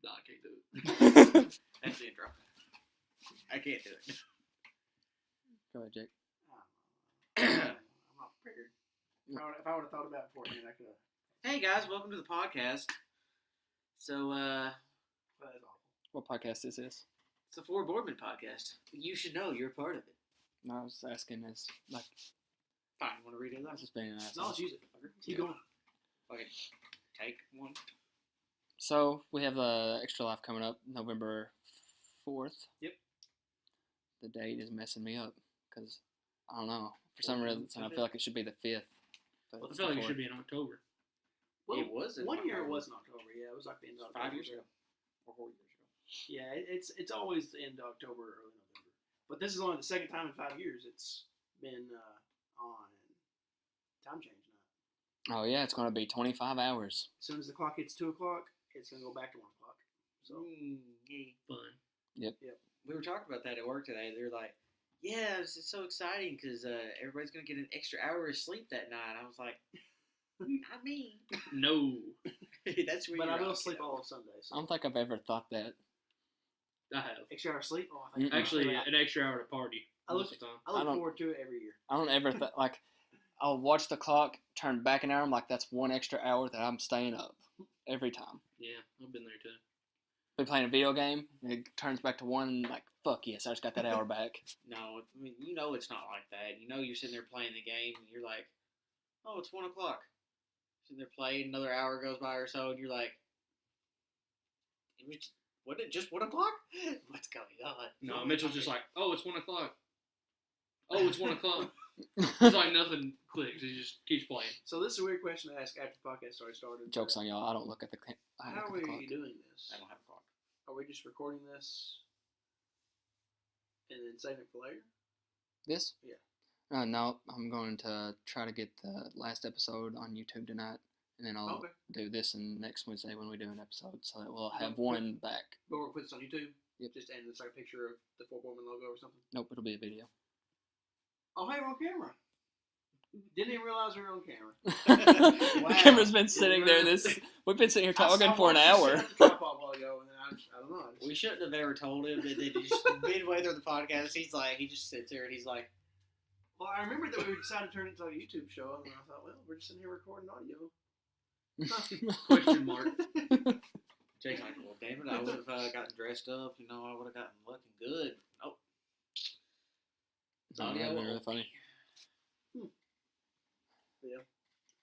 No, I can't do it. That's the intro. I can't do it. Go ahead, Jake. I'm not prepared. If I would have thought about it beforehand, I could have. Hey guys, welcome to the podcast. So, Well, that's awful. What podcast is this? it's the Boredmen podcast. You should know you're a part of it. No, I was asking as like Fine, you want to read it I out? was just being an No, asshole. let's use it. Keep Yeah. going. Okay, take one. So we have Extra Life coming up November 4th. Yep. The date is messing me up because I don't know. For some reason, I feel like it should be the 5th. But I it's feel the like it 4th. should be in October. Well, It was in 1 year. It October. was in October. Yeah, it was like the end of October. 5 years ago. Or 4 years ago. Yeah, it's always the end of October or early November. But this is only the second time in 5 years it's been on time change now. Oh yeah, it's going to be 25 hours. As soon as the clock hits 2 o'clock, it's gonna go back to 1 o'clock. So Yay. Fun. We were talking about that at work today. They were like, yeah, it's so exciting because everybody's going to get an extra hour of sleep that night. I was like, not me. No, That's where but you're I will wrong, sleep kiddo. all of Sunday. I So don't think I've ever thought that. I have. extra hour of sleep. Oh, I think Actually, an extra hour to party I most look- of the time. I look I don't- forward to it every year. I don't ever like. I'll watch the clock, turn back an hour. I'm like, that's 1 extra hour that I'm staying up every time. Yeah, I've been there too. Been playing a video game, and it turns back to 1, and like, fuck yes, I just got that hour back. No, I mean, you know it's not like that. You know you're sitting there playing the game, and you're like, oh, it's 1 o'clock. Sitting there playing, another hour goes by or so, and you're like, what? It just 1 o'clock? What's going on? No, Mitchell's just like, oh, it's 1 o'clock. Oh, it's 1 o'clock. It's like nothing clicks. He just keeps playing. So this is a weird question to ask after the podcast already started. Jokes on y'all. I don't look at the. I How don't look are at the we clock. doing this? I don't have a clock. Are we just recording this and then saving it for later? This? Yeah. No, I'm going to try to get the last episode on YouTube tonight, and then I'll Okay. do this and next Wednesday when we do an episode, so that we'll have Okay. one back. But we'll put this on YouTube? Yep. Just and it's like a picture of the Boredmen logo or something? Nope, it'll be a video. Oh, hey, we're on camera. Didn't even realize we were on camera. The camera's been sitting there. We've been sitting here talking for an hour. I watched you set up the tripod a while ago, and then I don't know. We shouldn't have ever told him that just midway through the podcast, he just sits there and he's like, Well, I remember that we decided to turn it into a YouTube show, and I thought, well, we're just sitting here recording audio. Question mark. Jake's like, well, damn it, I would have gotten dressed up, I would have gotten looking good. Oh. That would have been really funny. Yeah.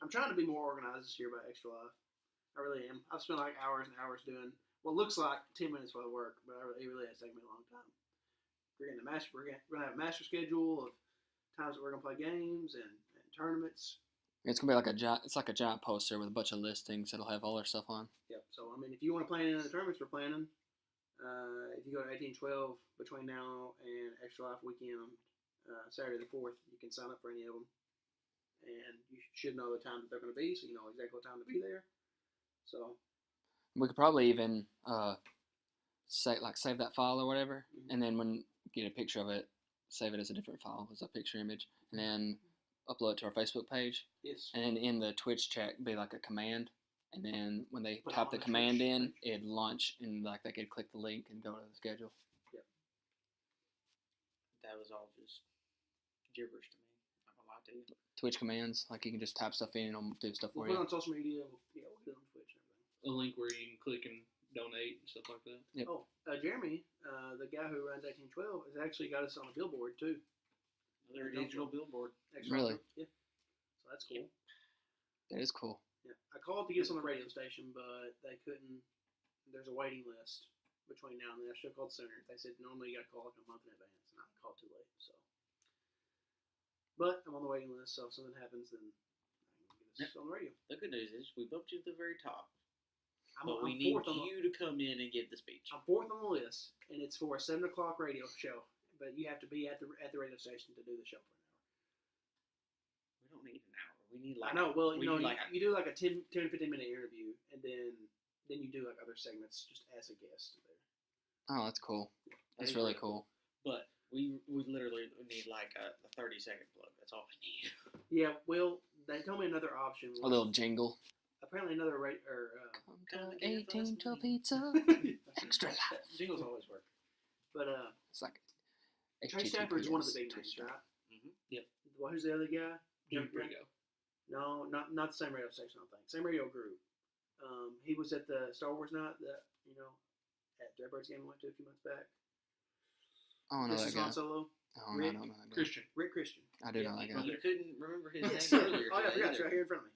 I'm trying to be more organized this year about Extra Life. I really am. I've spent like hours and hours doing what looks like 10 minutes worth of work, but it really has taken me a long time. We're going to have a master schedule of times that we're going to play games and tournaments. It's gonna be like it's like a giant poster with a bunch of listings that'll have all our stuff on. Yep. So, I mean, if you want to plan any of the tournaments we're planning, if you go to 1812 between now and Extra Life weekend, Saturday the 4th, you can sign up for any of them. And you should know the time that they're going to be, so you know exactly what time to be there. So We could probably even save that file or whatever, and then when get a picture of it, save it as a different file, as a picture image, and then upload it to our Facebook page. yes, And then in the Twitch chat, be like a command, and then when they Put it type on the the command Twitch in, page. it'd launch, and like they could click the link and go to the schedule. That was all just gibberish to me. I'm not going to lie to you. Twitch commands, like you can just type stuff in and it'll do stuff we'll for put it you. on social media. We'll put it on Twitch and everything. A link where you can click and donate and stuff like that. Yep. Oh, Jeremy, the guy who runs 1812, has actually got us on a billboard too. Another digital billboard. Extra Really? Yeah. So that's cool. That is cool. Yeah. I called to get us on the radio station, but they couldn't. There's a waiting list between now and then. I should have called sooner. They said normally you got to call like a month in advance, and I called too late. So, but I'm on the waiting list, so if something happens, then I can get us on the radio. The good news is we bumped you to the very top. I'm But we I'm need fourth on the, you to come in and give the speech. I'm fourth on the list, and it's for a 7 o'clock radio show. But you have to be at the radio station to do the show for an hour. We don't need an hour. We need like I know. Well, we you know, need you do like a 10 to 15 minute interview, and then you do like other segments just as a guest there. Oh, that's cool. That's is really really cool. But we literally need like a 30-second plug. That's all we need. Yeah. Well, they told me another option. A little jingle. apparently another Come to 18 to pizza. Extra life. Jingles always work. But It's like Trey Stafford's one of the big HTTPS. names, right? Yep. Well, who's the other guy? Jim Brigo. No, not the same radio station. I don't think same radio group. He was at the Star Wars night that at Threadbird's game we went to a few months back. I don't know This that is Han guy. Solo. Oh, Rick I don't know that guy. Christian. Rick Christian. I do know that guy. You couldn't remember his Yes. name earlier. Oh yeah, I today forgot. It's either. right here in front of me.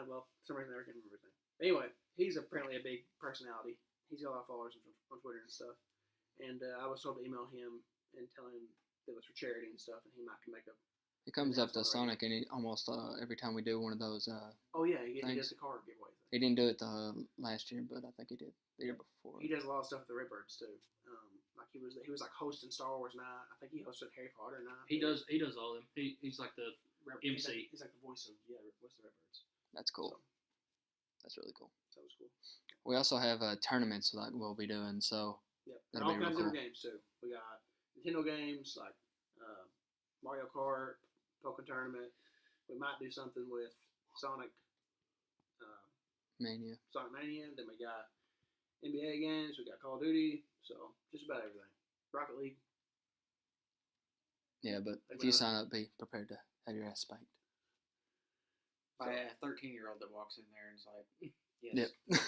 Well, for some reason I can't remember his name. Anyway, he's apparently a big personality. He's got a lot of followers on Twitter and stuff. And I was told to email him and tell him that it was for charity and stuff, and he might can make up. He comes up to That's all right. Sonic and he almost every time we do one of those. Oh yeah, he Thanks. does the car giveaway thing. He didn't do it last year, but I think he did the year before. He does a lot of stuff with the Redbirds too. Like he was like hosting Star Wars night. I think he hosted Harry Potter night. He does all them. He's like the MC. He's like the voice of the Redbirds. That's cool. So, That's really cool. that was cool. We also have tournaments like we'll be doing, so Yep. And that'll all be real kinds cool. of different games too. We got Nintendo games like Mario Kart, Pokemon Tournament. We might do something with Sonic Mania. Mania. Then we got NBA games. We got Call of Duty. So just about everything. Rocket League. Yeah, but Like if you what- sign up, be prepared to have your ass spanked. By a 13-year-old that walks in there and is like, yes. Yep.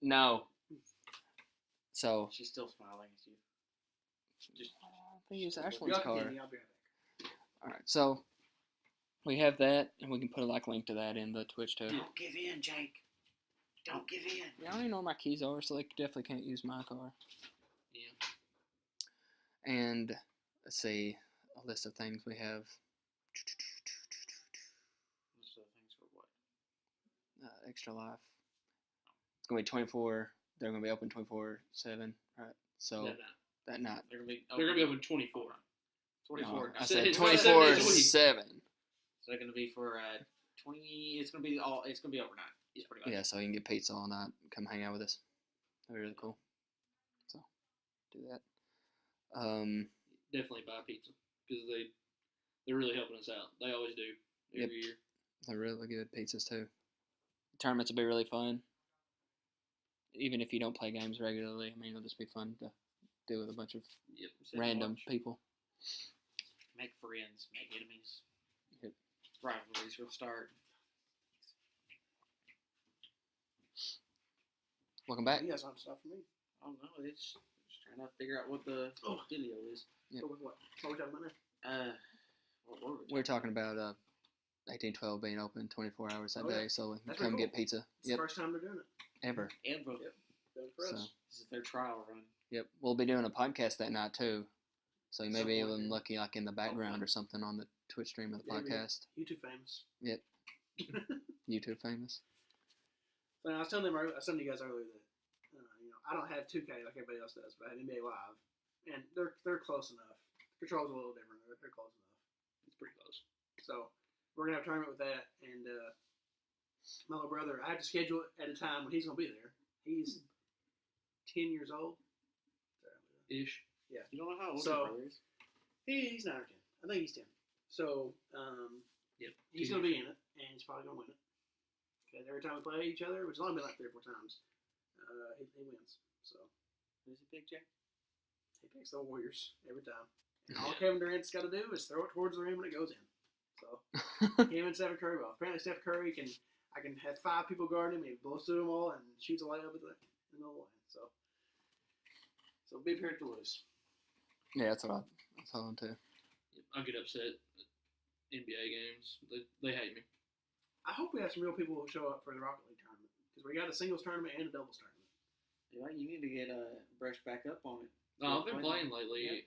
No. So She's still smiling at you. Just they use Y'all Ashland's can car. get me, I'll be right back. All right, so we have that, and we can put a link to that in the Twitch too. don't give in, Jake. Don't give in. Yeah, I don't even know where my keys are, so they definitely can't use my car. Yeah. And let's see, a list of things we have. Most of the things for what? Extra Life. It's gonna be 24. They're gonna be open 24/7, right? So That night. that night. They're gonna be. They're gonna be open 24. 24. No, I So said it's 24/7. So they're gonna be for 20. It's gonna be all. It's gonna be overnight. It's pretty much. Yeah, so you can get pizza all night. Come hang out with us. That'd be really cool. So do that. Definitely buy pizza because they're really helping us out. They always do every year. They're really good pizzas too. Tournaments will be really fun. Even if you don't play games regularly, I mean, it'll just be fun to do with a bunch of Yep. Sit and random watch. people. Make friends. Make enemies. Yep. Rivalries will start. Welcome back. You guys don't have stuff for me. I don't know. It's just trying to figure out what the dealio is. Yep. So what are we talking about now? What were we We're talking about 1812 being open 24 hours that Oh, yeah. day, so we can That's come pretty get pizza. It's Yep, the first time they're doing it. ever. And vote. Yep. Done it for So, us. This is their trial run. yep, we'll be doing a podcast that night too. So you may be Some point, even yeah. lucky, like in the background or something on the Twitch stream of the Yeah, maybe. podcast. YouTube famous. Yep. YouTube famous. So I was telling you guys earlier that I don't have 2K like everybody else does, but I have NBA Live, and they're close enough. The controls are a little different. They're close enough. It's pretty close. So we're gonna have a tournament with that, and my little brother. I have to schedule it at a time when he's gonna be there. He's 10 years old. Ish. You don't know how old So- your brother is? He's 9 or 10. I think he's 10. So Yep. he's gonna be in it, and he's probably gonna win it. Because every time we play each other, which has only been like 3 or 4 times, he wins. So Who's he pick, Jack? he picks the Warriors every time. And all Yeah. Kevin Durant's got to do is throw it towards the rim and it goes in. So him and Steph Curry both. Apparently Steph Curry I can have 5 people guarding him. He blows through them all and shoots a layup in the middle of the lane. So be prepared to lose. Yeah, that's what I told him too. I get upset at NBA games. They hate me. I hope we have some real people who show up for the Rocket League tournament because we got a singles tournament and a doubles tournament. Yeah, you need to get brushed back up on it. No, I've been playing lately. Yeah.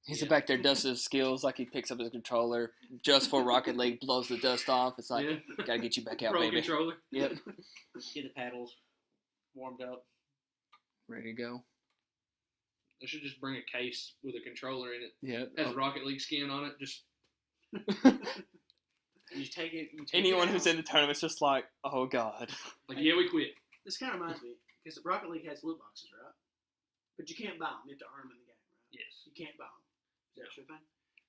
He's Yeah. back there dusting his skills like he picks up his controller just for Rocket League, blows the dust off. It's like, Yeah. gotta get you back out, Pro baby. controller. Yep. Get the paddles warmed up. Ready to go. I should just bring a case with a controller in it. Yep. Has Rocket League skin on it. Just You take it. Anyone who's in the tournament's just like, oh god. like, yeah, we quit. This kind of reminds me because Rocket League has loot boxes, right? But you can't buy them. You have to earn them in the game, right? Yes. You can't buy them. Is that your thing?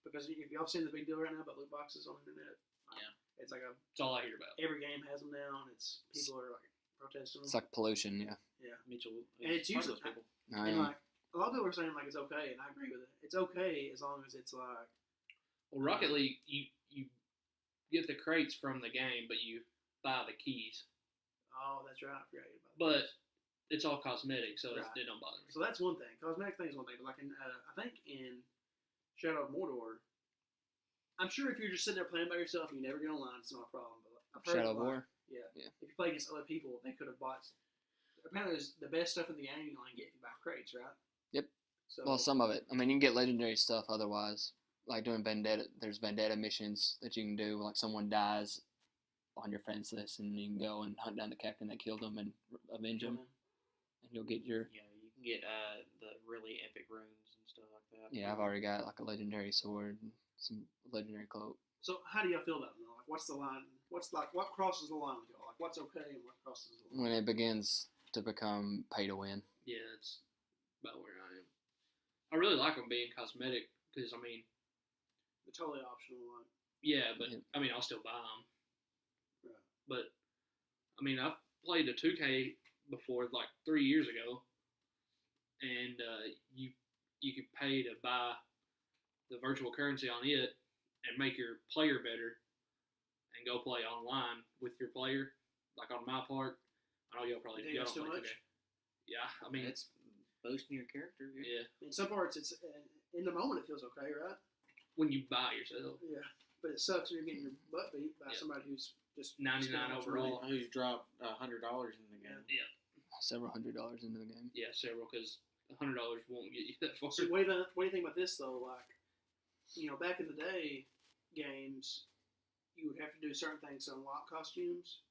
Because if y'all seen the big deal right now about loot boxes on the internet, Yeah. it's like That's all I hear about. every game has them now, and it's people are like protesting them. It's like pollution, yeah. Yeah, Mitchell. and it's part of usually those people. and like a lot of people are saying like it's okay, and I agree with it. It's okay as long as it's like Well, Rocket League, you get the crates from the game, but you buy the keys. oh that's right, I forgot about that. But it's all cosmetic, so Right. it don't bother me. So that's one thing. Cosmetic thing is one thing, but like in I think in Shadow of Mordor, I'm sure if you're just sitting there playing by yourself and you never get online, it's not a problem. But I've heard Shadow of like, War. Yeah. Yeah. If you play against other people, they could have bought. Apparently, there's the best stuff in the game you can only get if you buy crates, right? Yep. So Well, some of it. I mean, you can get legendary stuff otherwise. Like doing Vendetta. There's Vendetta missions that you can do. Like someone dies on your friends list, and you can go and hunt down the captain that killed them and avenge him, and you'll get your. Yeah, you can get the really epic runes and stuff like that. Yeah, I've already got like a legendary sword and some legendary cloak. So how do y'all feel about them? Like, what's the line? What's like what crosses the line with y'all? Like, what's okay and what crosses the line? When it begins to become pay to win. Yeah, that's about where I am. I really like them being cosmetic because, I mean, The totally optional line. yeah, but Yeah. I mean, I'll still buy them. Right. But I mean, I've played a 2K before, like 3 years ago, and you could pay to buy the virtual currency on it and make your player better, and go play online with your player, like on my part. I know y'all probably You think y'all that's don't too play much? 2K. Yeah, I mean, It's boosting your character. yeah, In some parts, it's in the moment it feels okay, right? when you buy it yourself. Yeah. But it sucks when you're getting your butt beat by Yeah. somebody who's just 99 spending all this overall. money. Who's dropped $100 in the game? Several $100s into the game. Yeah, several, because $100 won't get you that far. So what do you think about this though? Like, back in the day, games, you would have to do certain things to unlock costumes,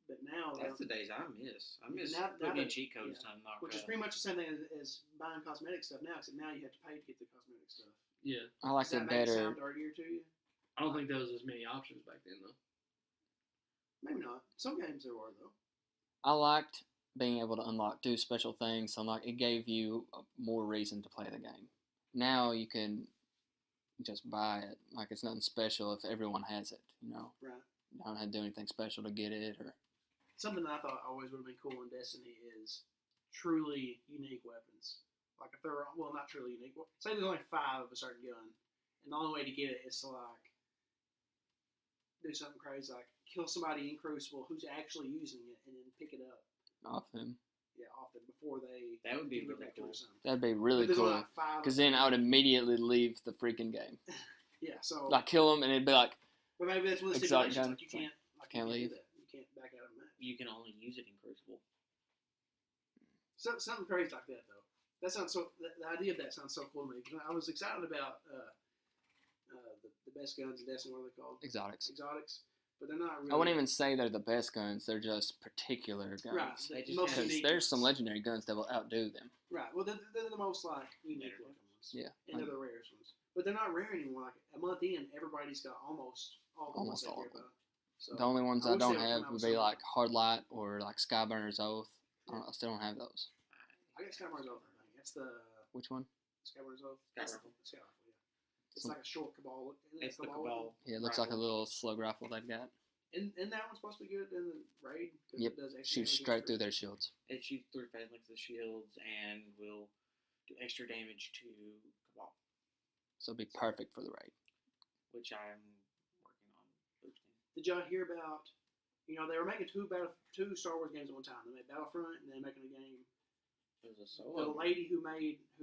but now That's the days I miss. I miss Now putting in that- cheat codes yeah. to unlock which is pretty much the same thing as buying cosmetic stuff now, except now you have to pay to get the cosmetic stuff. Yeah, I liked Does it that make it better. sound dirtier to you? I don't think there was as many options back then, though. Maybe not. Some games there were though. I liked being able to do special things. So it gave you more reason to play the game. Now you can just buy it. Like it's nothing special if everyone has it. Right. You don't have to do anything special to get it. Or Something that I thought always would have been cool in Destiny is truly unique weapons. Like if they're not truly unique. Say there's only 5 of a certain gun, and the only way to get it is to like do something crazy, like kill somebody in Crucible who's actually using it, and then pick it up. off them. Yeah, often before they. That would be give it really back to cool. or something. That'd be But really there's only cool. like 5 Because of then them. I would immediately leave the freaking game. Yeah, so. Like kill them, and it'd be like, But maybe that's one of the Exotic stipulations. gun. Like you can't. Like Can't you leave. Do that. You can't back out of a match. You can only use it in Crucible. Something crazy like that though. That sounds so. The idea of that sounds so cool to me. 'Cause I was excited about the best guns in Destiny. What are they called? exotics. Exotics. But they're not really. I wouldn't even say they're the best guns. They're just particular guns. Right. They The just most have- Because unique there's some ones. legendary guns that will outdo them. Right. Well, they're the most like unique Better. looking ones. Yeah. And they're the rarest ones. But they're not rare anymore. Like a month in, everybody's got almost all the Almost ones they all care of them. about. So The only ones I I wish don't they would come have out would with be something. like Hard Light or like Skyburner's Oath. I still don't have those. I got Skyburner's Oath. I think that's the Which one? Skyburner's Oath. Sky That's Rifle. the Sky Rifle. Yeah. It's like a short Cabal. Isn't it It's the Cabal? Cabal. Yeah, it looks like a rifle. little slug rifle they've got. And that one's supposed to be good in the raid. 'Cause Yep. It does extra Shoots damage straight against through their shields. It shoots through phase lengths of shields and will do extra damage to Cabal, So it'd be perfect for the raid. which I'm working on boosting. Did y'all hear about? They were making two Star Wars games at one time. They made Battlefront, and they're making a game. It was a The solo. lady who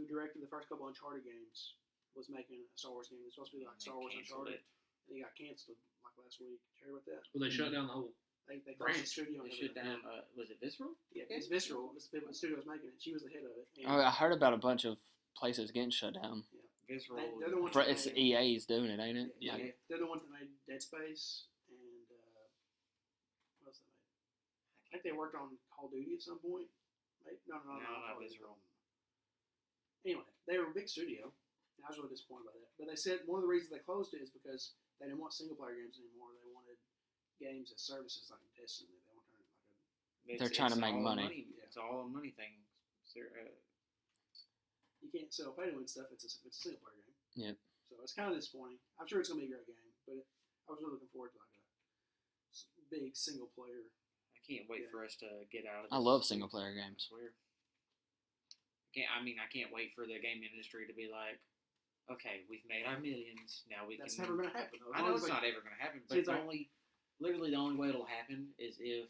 directed the first couple Uncharted games was making a Star Wars game. It was supposed to be like And they Star Wars canceled Uncharted, it. and it got canceled like last week. Did you hear about that? Well, they shut down the whole. They closed the Branch. studio. And They shut everything. down. Was it Visceral? Yeah, it's Visceral. It's the people at the studio was making it. She was the head of it. And Oh, I heard about a bunch of places getting shut down. Visceral. they're the ones that It's made, EA's doing it, ain't it? yeah, Like, they're the ones that made Dead Space and what else they made? I think they worked on Call of Duty at some point. Maybe, no, No, not Call of Duty. Visceral. Anyway, they were a big studio. And I was really disappointed by that. But they said one of the reasons they closed it is because they didn't want single player games anymore. They wanted games as services like Destiny. They want to turn it like a They're trying to make all a money. It's all a money thing. you can't sell pay to win stuff. It's a single player game. Yep. So it's kind of disappointing. I'm sure it's gonna be a great game, but I was really looking forward to like a big single player. I can't wait for us to get out of this. I love single player games. Swear. I can't wait for the game industry to be like, okay, we've made our millions. Now we That's can. never gonna happen. Though. I know it's not ever gonna happen, but Seems like- literally the only way it'll happen is if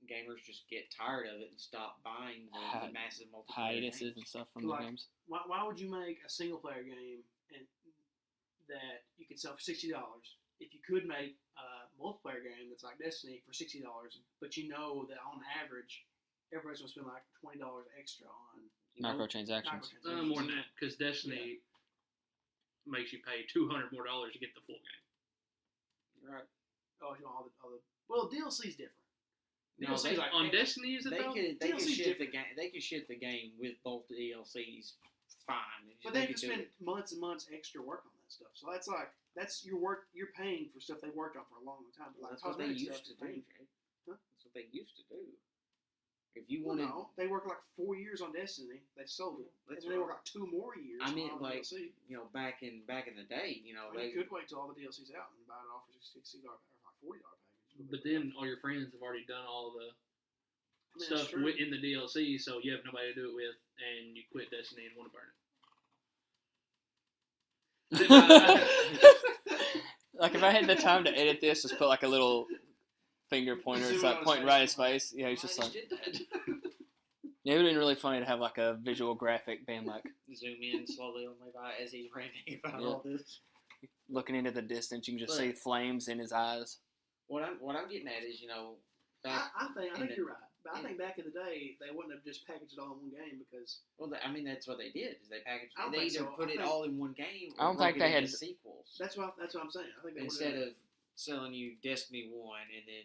gamers just get tired of it and stop buying the massive multiplayer Hiatuses games. and stuff from the Like- games. Why would you make a single player game and that you could sell for $60 if you could make a multiplayer game that's like Destiny for $60, but you know that on average everybody's gonna spend like $20 extra on Microtransactions. More than that, because Destiny makes you pay $200 more to get the full game. Right. Oh, you know, all the well, DLC's different. No, DLC's like On Destiny, is it They though? could DLC's ship the different. game. They could ship the game with both the DLCs fine. But they have could to do spend it. months and months extra work on that stuff. So that's your work. You're paying for stuff they worked on for a long time. Well, Like that's what they cosmetic used stuff, to you're do, paying- Jake. Huh? That's what they used to do. If you Well, wanted, no, they worked like 4 years on Destiny. They sold it. That's and then they right. worked like 2 more years. I meant on like DLC. back in the day, They could wait till all the DLCs out and buy it all for $60 or like $40 package. But then all your friends have already done all the I mean, stuff that's true. in the DLC, so you have nobody to do it with, and you quit Destiny and want to burn it. Like if I had the time to edit this, just put like a little finger pointer. It's Zoom like on his pointing face. right at his face. Yeah, he's I just just like. did that. Yeah, it would have been really funny to have like a visual graphic being like Zoom in slowly on Levi as he's ranting about Yeah. all this. looking into the distance. You can just Look. see flames in his eyes. What I'm getting at is back. I think in the- you're right. But I in- think back in the day, they wouldn't have just packaged it all in one game because That's what they did. Is they packaged. I don't They think either so. put I it think- all in one game. I don't or think broke they it into had- sequels. that's what I'm saying. I think they Instead of selling you Destiny 1 and then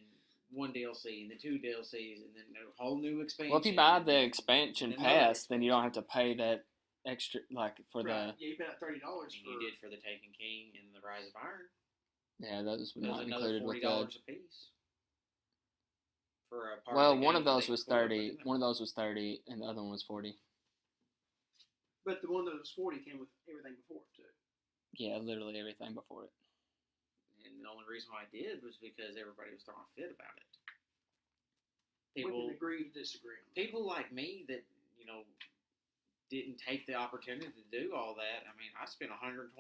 one DLC and then 2 DLCs and then a whole new expansion. Well, if you buy the expansion and another pass, then you don't have to pay that extra like for right, you pay like $30 And for. you did for the Taken King and the Rise of Iron. the those were That was not another included with $40 the. a piece. For a part Well, of the one game of that those they was couldn't put 30. in there. One of those was 30, and the other one was 40. But the one that was 40 came with everything before it too. Yeah, literally everything before it. And the only reason why I did was because everybody was throwing a fit about it. We People, can agree to disagree on that. people like me that didn't take the opportunity to do all that. I mean, I spent $120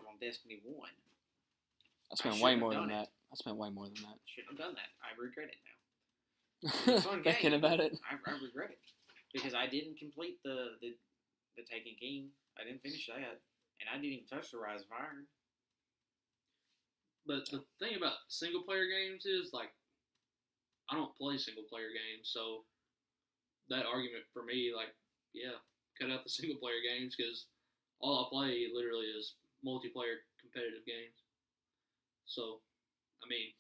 on Destiny 1. I spent shouldn't way have more done than it. that. I spent way more than that. Shouldn't have done that. I regret it now. a fun Thinking game. about it. I regret it because I didn't complete the Taken King. I didn't finish that, and I didn't even touch the Rise of Iron. But the thing about single player games is like I don't play single player games, so that argument for me, like, yeah, cut out the single player games because all I play literally is multiplayer competitive games. So, I mean,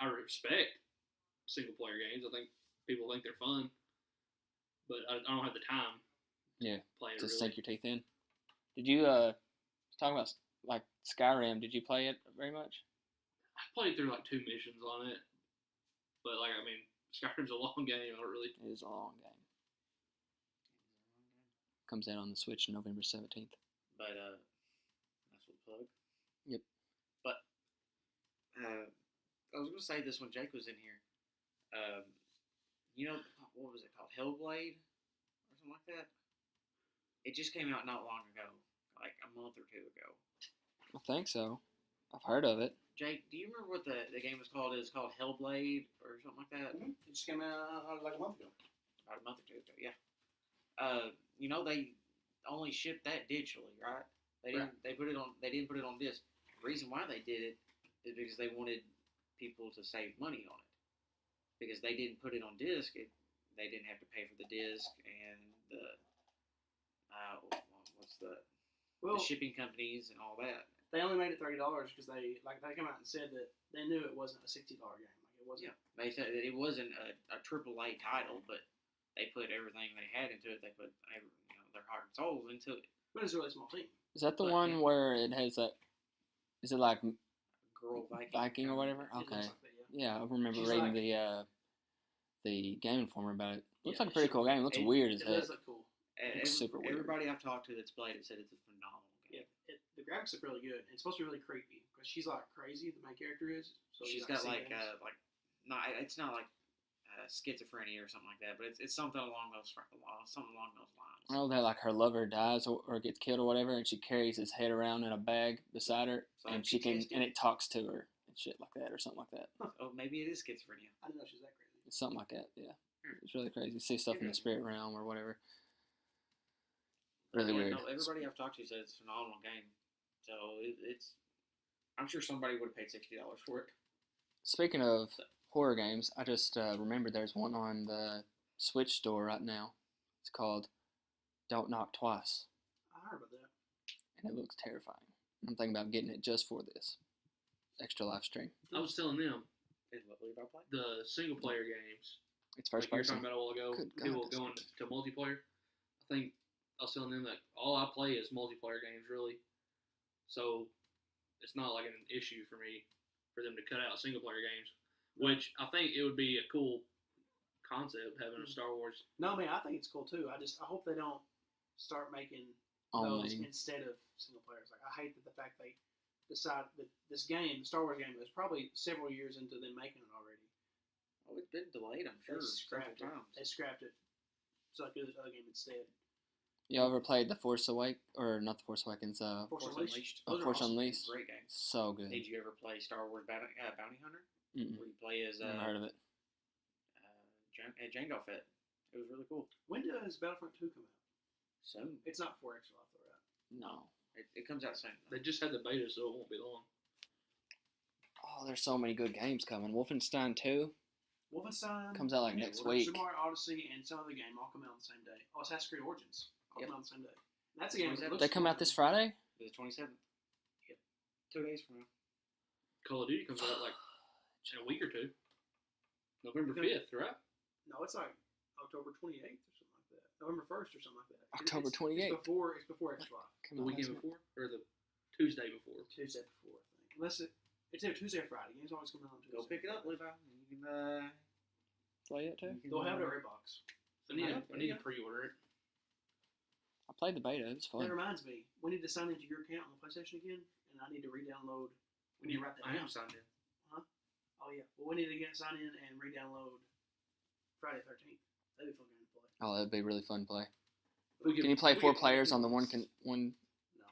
I respect single player games. I think people think they're fun, but I don't have the time. Yeah, playing to it really. sink your teeth in. Did you talking about like Skyrim? Did you play it very much? I played through like 2 missions on it, but like I mean, Skyrim's a long game. I don't really. It is a long game. Comes out on the Switch November 17th. But that's what plug. Yep. But I was gonna say this when Jake was in here. What was it called? Hellblade or something like that. It just came out not long ago, like a month or 2 ago. I think so. I've heard of it. Jake, do you remember what the game was called? It was called Hellblade or something like that. It just came out like a month ago. About a month or 2 ago, yeah. They only shipped that digitally, right? They didn't. They put it on. They didn't put it on disc. The reason why they did it is because they wanted people to save money on it. Because they didn't put it on disc, they didn't have to pay for the disc and the Well, the shipping companies and all that. they only made it $30 because they came out and said that they knew it wasn't a $60 game. Like it wasn't. Yeah, they said that it wasn't a AAA title, but they put everything they had into it. They put their heart and souls into it. But it's a really small team. Is that the But, one yeah. where it has that? Is it like Girl Viking. Viking or whatever? It looks Okay. like that, yeah. Yeah, I remember She's reading like- the Game Informer about it. Looks Yeah, like a pretty cool game. It looks it- weird as It heck. does look cool. It's super weird. Everybody I've talked to that's played it said it's a phenomenal game. Yeah, the graphics are really good. It's supposed to be really creepy because she's like crazy. The main character is. So She's got like not it's not like schizophrenia or something like that, but it's something along those lines. I know that like her lover dies or gets killed or whatever, and she carries his head around in a bag beside her, So and she can PTSD. and it talks to her and shit like that or something like that. Oh, maybe it is schizophrenia. I didn't know she was that crazy. It's something like that. Yeah, it's really crazy. See stuff in the spirit realm or whatever. Really weird. No, everybody I've talked to said it's a phenomenal game. So it's. I'm sure somebody would have paid $60 for it. Speaking of horror games, I just remembered there's one on the Switch store right now. It's called Don't Knock Twice, I heard about that. and it looks terrifying. I'm thinking about getting it just for this extra live stream. I was telling them What did I play? the single player games. It's first Like you were person. talking about a while ago, Good God, people that's going good. to multiplayer. I think I was telling them that all I play is multiplayer games, really. So it's not like an issue for me for them to cut out single player games, which I think it would be a cool concept having a Star Wars. No, man, I think it's cool too. I hope they don't start making those Only. instead of single players. Like I hate that the fact they decided that this game, the Star Wars game, was probably several years into them making it already. Oh, it's been delayed. I'm They sure scrapped it. several times. They scrapped it so I could do this other game instead. You ever played The Force Awakens, or not The Force Awakens? Force Unleashed. Oh, Those are Force awesome. Unleashed. Great games. So good. Did you ever play Star Wars Bounty Hunter? Mm-mm. Where you play as Never heard of it. Jango Fett. It was really cool. When does Battlefront 2 come out? Soon. It's not 4X Live though, right? No. It comes out soon. They just had the beta, so it won't be long. Oh, there's so many good games coming. Wolfenstein 2 Wolfenstein comes out like Yeah, next well, week. Super Mario Odyssey and some other game all come out on the same day. Oh, Assassin's Creed Origins all come out on the same day. And that's a game. that looks They come out cool. this Friday? The 27th. Yep. 2 days from now. Call of Duty comes out like in a week or two. November Okay. 5th, right? No, it's like October 28th or something like that. November 1st or something like that. October It's 28th. It's before X Live. Come The on, weekend that's- before or the Tuesday before. Tuesday before, I think. Unless it's either Tuesday or Friday. Games always come out on Tuesday. Go pick it up, Levi. You can, Play it too? They'll have it at Redbox. I need, Yeah, I need yeah. to pre-order it. I played the beta. It was That fun. reminds me, we need to sign into your account on the PlayStation again, and I need to re-download. We need to write that I down. am signed in. Oh yeah. Well, we need to get sign in and re-download Friday 13th. That'd be a fun game to play. Oh, that'd be really fun to play. We Can you play we 4 could- players on the one? No,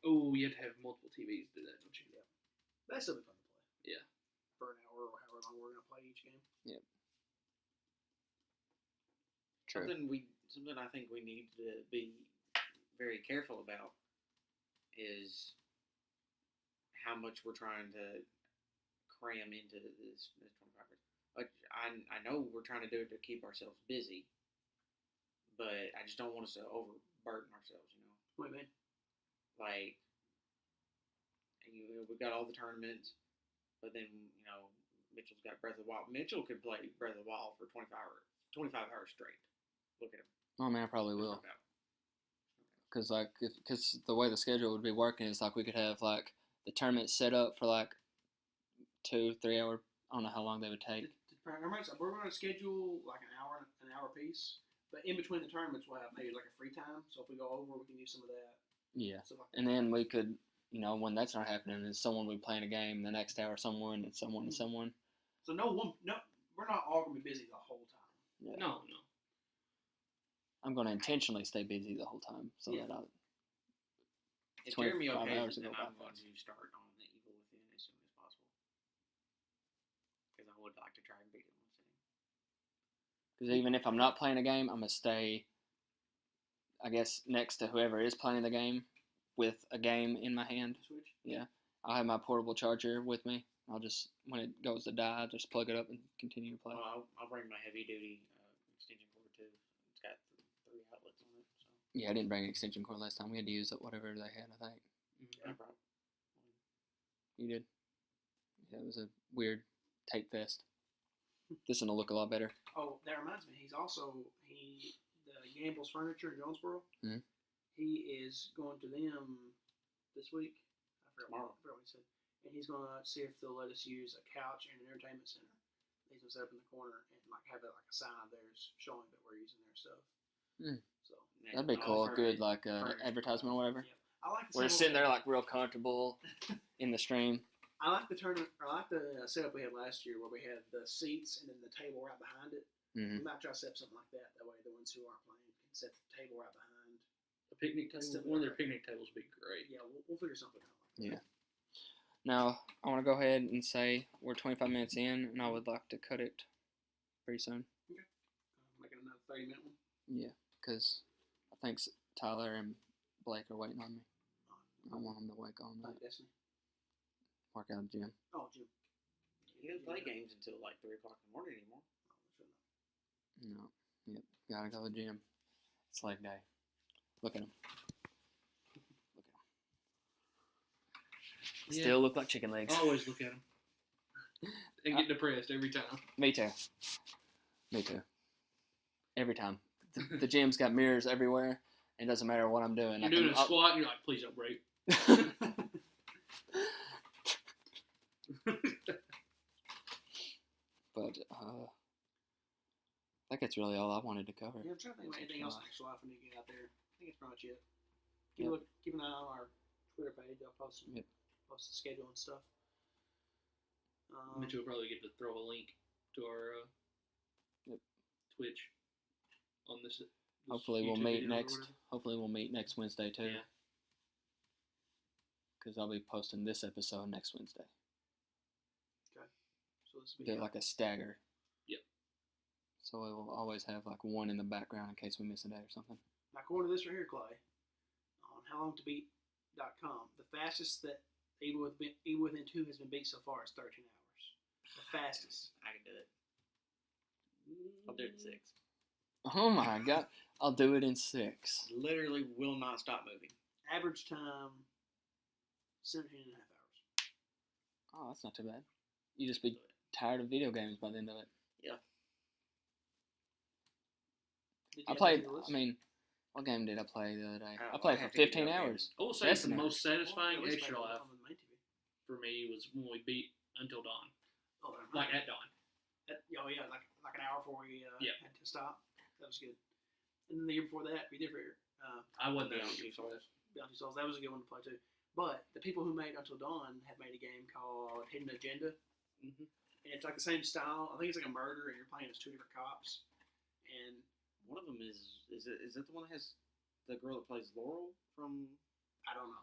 Oh, you have to have multiple TVs to do that, don't you? that'd still be fun to play. Yeah. For an hour or however long we're gonna play each game. True. something I think we need to be very careful about is how much we're trying to cram into this 25 minutes. Like I know we're trying to do it to keep ourselves busy, but I just don't want us to overburden ourselves. What do you mean? Like we've got all the tournaments, but then Mitchell's got Breath of the Wild. Mitchell could play Breath of the Wild for 25 hours straight. Look at him. Oh man, I probably will. There's no doubt. Because the way the schedule would be working is like we could have like the tournament set up for like 2-3 hour. I don't know how long they would take. We're gonna schedule like an hour piece, but in between the tournaments we'll have maybe like a free time. So if we go over, we can use some of that. Yeah, Stuff like and then we could, when that's not happening, is someone would be playing a game the next hour, someone and someone and someone. So no, we're not all gonna be busy the whole time. Yeah. No. I'm going to intentionally stay busy the whole time so Yeah. that If 25 Jeremy okay, hours then ago I'm by going fast. to start on the Evil Within as soon as possible. Because I would like to try and beat it in one sitting. because even if I'm not playing a game, I'm going to stay, I guess, next to whoever is playing the game with a game in my hand. Switch. Yeah. I'll have my portable charger with me. I'll just, when it goes to die, I'll just plug it up and continue to play. Well, I'll bring my heavy duty extension cord too. It's got three outlets on it. So Yeah, I didn't bring an extension cord last time. We had to use whatever they had, I think. no problem. You did? Yeah, it was a weird tape fest. This one will look a lot better. Oh, that reminds me. He's also the Gamble's Furniture in Jonesboro. Mhm. He is going to them this week. Tomorrow. I forgot what he said. And he's going to see if they'll let us use a couch and an entertainment center. He's going to set up in the corner and like have it like a sign of theirs showing that we're using their stuff. Mm. So And That'd be cool. offer Good, it like for- advertisement or whatever. yeah. I like the We're setup sitting we there had. like real comfortable in the stream. I like the tournament. I like the setup we had last year, where we had the seats and then the table right behind it. Hmm We might try to set up something like that. That way, the ones who aren't playing can set the table right behind. A picnic table. Still One of their okay. picnic tables would be great. Yeah, we'll figure something out. Yeah. Now, I want to go ahead and say we're 25 minutes in, and I would like to cut it pretty soon. Making another 30-minute one. Yeah, because I think Tyler and Blake are waiting on me. I want them to wake on Play that. Destiny. Work out the gym. Oh, Jim. He doesn't play games until like 3 o'clock in the morning anymore. No. Yep. Gotta go to the gym. It's leg day. Look at him. Look at him. Yeah. Still look like chicken legs. Always look at them. And get depressed every time. Me too. Me too. Every time. The gym's got mirrors everywhere. It doesn't matter what I'm doing. You're doing a squat and you're like, please don't break. But I think that's really all I wanted to cover. Yeah, I'm trying to think of anything else in actual life we need to get out there. I think it's pretty much it. Yep. Keep an eye on our Twitter page. I'll post Yep. post the schedule and stuff. Mitchell will probably get to throw a link to our Yep. Twitch on this. Hopefully we'll YouTube meet video or next. whatever. Hopefully we'll meet next Wednesday too. Yeah. Because I'll be posting this episode next Wednesday. So this will Do be it like a stagger. Yep. So we will always have like one in the background in case we miss a day or something. Now, according to this right here, Clay, on howlongtobeat.com, the fastest that Evil Within 2 has been beat so far is 13 hours. The fastest. I can do it. I'll do it in 6. Oh my god. I'll do it in 6. Literally will not stop moving. Average time, 17 and a half hours. Oh, that's not too bad. You just be tired of video games by the end of it. Yeah. Did you I have played, anything else? I mean, what game did I play the other day? Oh, I played I for have to get 15 video hours. I will say the Destiny. most satisfying Well, at least extra play it life on the main TV. for me was when we beat Until Dawn. Oh, never mind. Like at dawn. Oh yeah, like an hour before we Yep. had to stop. That was good. And then the year before that, we did for I wasn't there Beyond for Two before Souls. Beyond Two Souls. That was a good one to play too. But the people who made Until Dawn have made a game called Hidden Agenda, Mhm. and it's like the same style. I think it's like a murder, and you're playing as 2 different cops. And One of them is it the one that has the girl that plays Laurel from I don't know,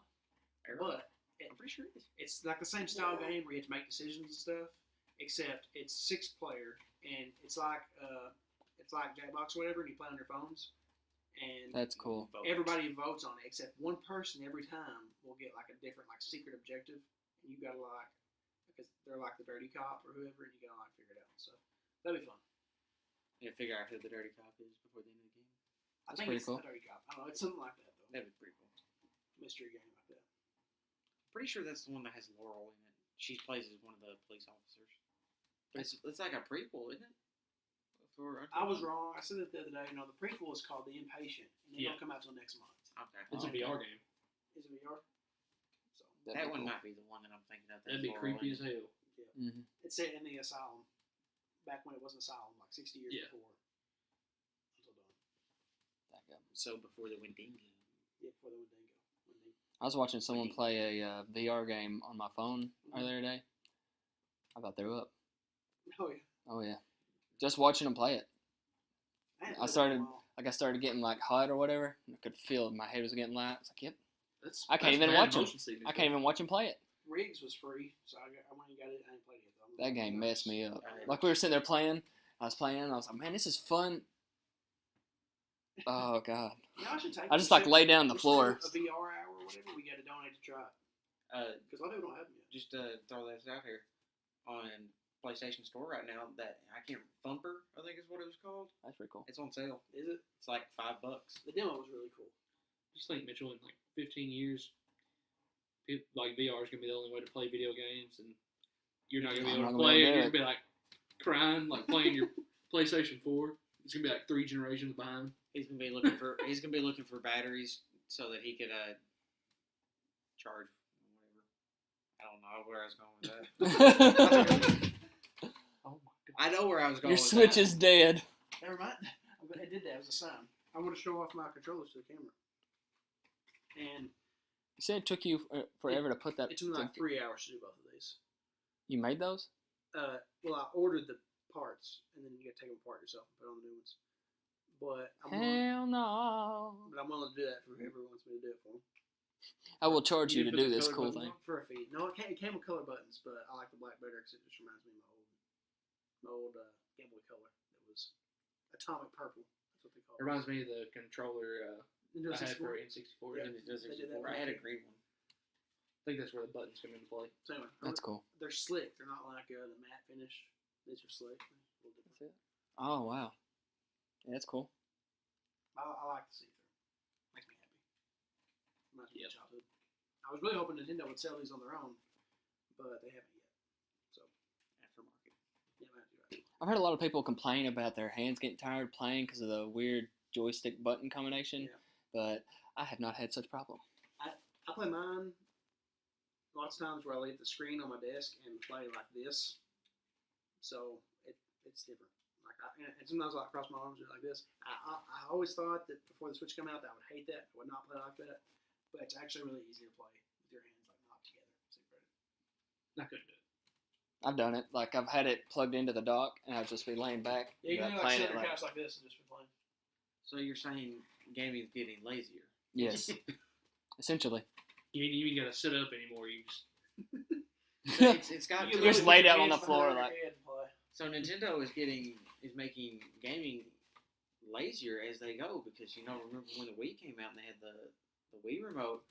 Arrow? but I'm pretty sure it is. it's like the same style game where you have to make decisions and stuff, except it's 6-player, and it's like Jackbox or whatever, and you play on your phones. And That's cool. Vote. everybody votes on it except one person every time will get like a different like secret objective, and you gotta like because they're like the dirty cop or whoever, and you gotta like figure it out. So that'd be fun. You gotta figure out who the dirty cop is before the end of the game. I That's think pretty it's cool. the dirty cop. I don't know. It's something like that though. That'd be pretty cool. Mystery game like that. Pretty sure that's the one that has Laurel in it. She plays as one of the police officers. But it's like a prequel, isn't it? For I was wrong. I said it the other day. No, the prequel is called The Impatient, and it Yeah. won't come out till next month. Okay. It's a Okay. VR game. Is it VR? So That'd That be one cool. might be the one that I'm thinking of. That'd be creepy as hell. Mm-hmm. it's set in the asylum, back when it was an asylum, like 60 years Yeah. before Until Dawn. So before the Wendigo. Yeah, before the Wendigo. I was watching someone play a VR game on my phone earlier today. I about threw up. Oh yeah. Oh yeah, just watching them play it. hadn't I played that started- in a while. Like I started getting like hot or whatever. I could feel it. My head was getting light. It's like, yep. That's, I can't that's even bad watch 'em. motion sickness, I can't even watch him play it. Riggs was free, so I went and got it. I ain't played it yet though. That game messed me up. Right. Like we were sitting there playing. I was playing. I was like, man, this is fun. Oh god. You know, I should take. I just like lay down on the we should floor. do a VR hour or whatever. We got to donate to try it because a lot of people don't have them yet. Just throw this out here on PlayStation Store right now. That I can't Thumper, I think is what it was called. That's pretty cool. It's on sale. Is it? It's like $5. The demo was really cool. Just think, Mitchell, in like 15 years, people, like VR is gonna be the only way to play video games, and you're not gonna be I'm able not to gonna play be it. able to You're do gonna be like crying, like playing your PlayStation 4. It's gonna be like 3 generations behind. He's gonna be looking for batteries so that he could charge whatever. I don't know where I was going with that. Oh my god! I know where I was going. Your with Switch that. is dead. Never mind. I'm glad it did that. It was a sign. I want to show off my controllers to the camera. And You said it took you forever to put that. it took me like 3 hours to do both of these. You made those? Well, I ordered the parts, and then you got to take them apart yourself and put on the new ones. But Hell no. I'm willing to do that for whoever wants me to do it for them. I will charge you to put do the this color cool buttons thing. on? For a fee. No, it came with color buttons, but I like the black better because it just reminds me of my old Game Boy Color. It was atomic purple. That's what they call it. Reminds me of the controller Nintendo I had for 64. N64. Yeah. They did that I had a green one. I think that's where the buttons come into play. So anyway, That's cool. they're slick. They're not like the matte finish. These are slick. A little different. Oh, wow. Yeah, that's cool. I like the see-through. Makes me happy. Reminds me Yep. of childhood. I was really hoping Nintendo would sell these on their own, but they haven't yet. So, Aftermarket. yeah, man, you're right. I've heard a lot of people complain about their hands getting tired playing because of the weird joystick button combination, Yeah. but I have not had such problem. I play mine lots of times where I leave the screen on my desk and play like this. So it's different. Like and sometimes I cross my arms and do it like this. I always thought that before the Switch came out that I would hate that. I would not play like that. But it's actually really easy to play with your hands like not together. I couldn't do it. I've done it. Like, I've had it plugged into the dock, and I'll just be laying back. Yeah, you can like, like playing sit it on your like, couch like this and just be playing. So you're saying gaming's getting lazier? yes, essentially. You ain't even got to sit up anymore. You just It's got. You You're just laid out on the hands floor behind your like. head and play. So Nintendo is making gaming lazier as they go because remember when the Wii came out and they had the Wii remote.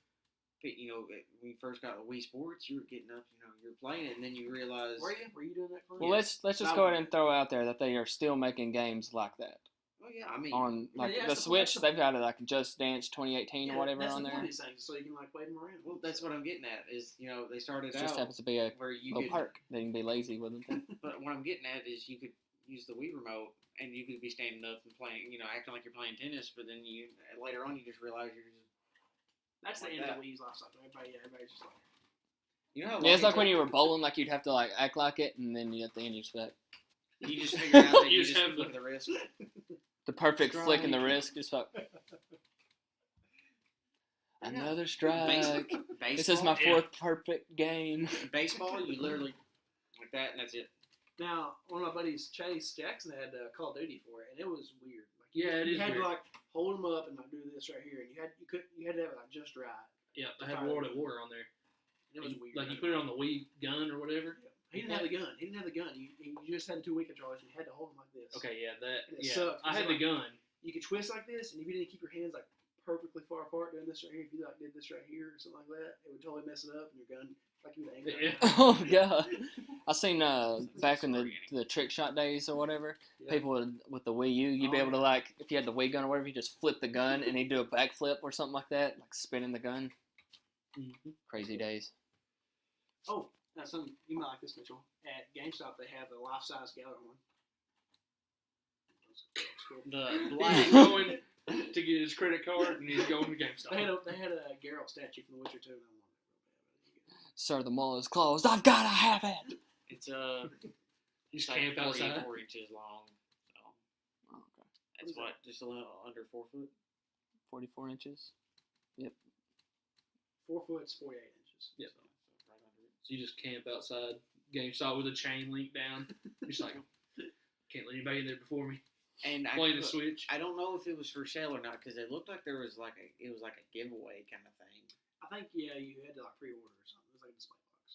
When you first got the Wii Sports, you were getting up, you were playing it, and then you realize. Were you doing that? Well, let's just go ahead and throw out there that they are still making games like that. Oh yeah, I mean. On like Yeah, the that's Switch, the- they've got like Just Dance 2018 or whatever that's on the there. point of these things, so you can like wave them around. Well, that's what I'm getting at. Is they started It just out happens to be a where you little could. perk. They can be lazy with them. But what I'm getting at is you could use the Wii remote and you could be standing up and playing, acting like you're playing tennis, but then later on you just realize you're just. That's the Like end that. of the Wii's life cycle. Everybody's just like. How Yeah, it's long like when you were bowling, like you'd have to like act like it, and then at the end you just be like you just figure out that You you just just have flip the wrist. the perfect flick in the Strike. wrist, just like another Base- strike. Baseball, This is my Yeah. fourth perfect game. baseball. You literally like that, and that's it. Now, one of my buddies, Chase Jackson, had Call of Duty for it, and it was weird. Like, Yeah, it you is had weird. to like hold them up and like do this right here, and you had to have it like just right. yeah. I had World at War on there. And it was weird. Like you put it on the Wii gun or whatever. Yeah. He didn't have the gun. You just had the two Wii controllers, and you had to hold them like this. Okay, yeah, that. And it Yeah, sucked, I had because the gun. You could twist like this, and if you didn't keep your hands like perfectly far apart doing this right here, if you like did this right here or something like that, it would totally mess it up, and your gun like you would aim it. Yeah. Oh god, I seen back in the trick shot days or whatever. Yeah. People with the Wii U, you'd be Oh, able to like if you had the Wii gun or whatever, you just flip the gun and he'd do a backflip or something like that, like spinning the gun. Mm-hmm. Crazy days. Oh, now you might like this, Mitchell. At GameStop, they have a life-size Gallagher one. That's cool. The He's black. going to get his credit card and he's going to GameStop. They had a Geralt statue from The Witcher 2, and I wanted it real bad. Sir, the mall is closed. I've gotta have it. It's Just like camp 44 outside. inches long. So Oh, okay. that's what just a little under 4 foot. 44 inches. 4 foot, 48 inches. Yep. So right under it. So you just camp outside GameStop with a chain link down. Just like can't let anybody in there before me. And Play the Switch. I don't know if it was for sale or not because it looked like there was it was like a giveaway kind of thing. I think, yeah, you had to like pre-order or something. It was like a display box.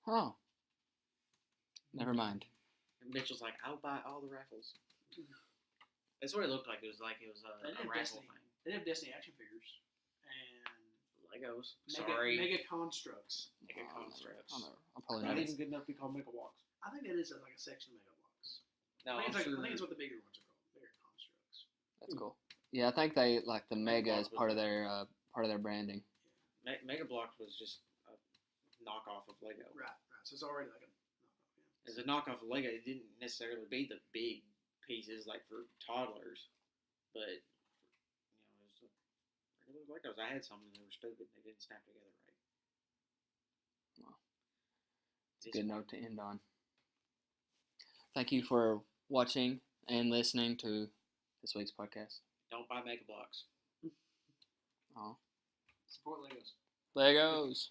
Oh. Never mind. And Mitchell's like, I'll buy all the raffles. That's what it looked like. It was They a didn't have raffle Destiny. thing. They have Destiny action figures and Legos. Mega Constructs. Mega Constructs. I'll probably Not not. even good enough to be called Mega Walks. I think that is like a section of Mega Blocks. No, I I'm think, sure. I think it's what the bigger ones are called. Mega Constructs. That's cool. Yeah, I think they like the Mega as part of their branding. Mega Blocks was just a knockoff of Lego. Right. So it's already like a knockoff. As a knockoff of Lego, it didn't necessarily be the big pieces like for toddlers, but it was regular Legos. I had some and they were stupid. They didn't snap together right. It's a good note to end on. Thank you for watching and listening to this week's podcast. Don't buy Mega Blocks. Oh, Support Legos. Legos.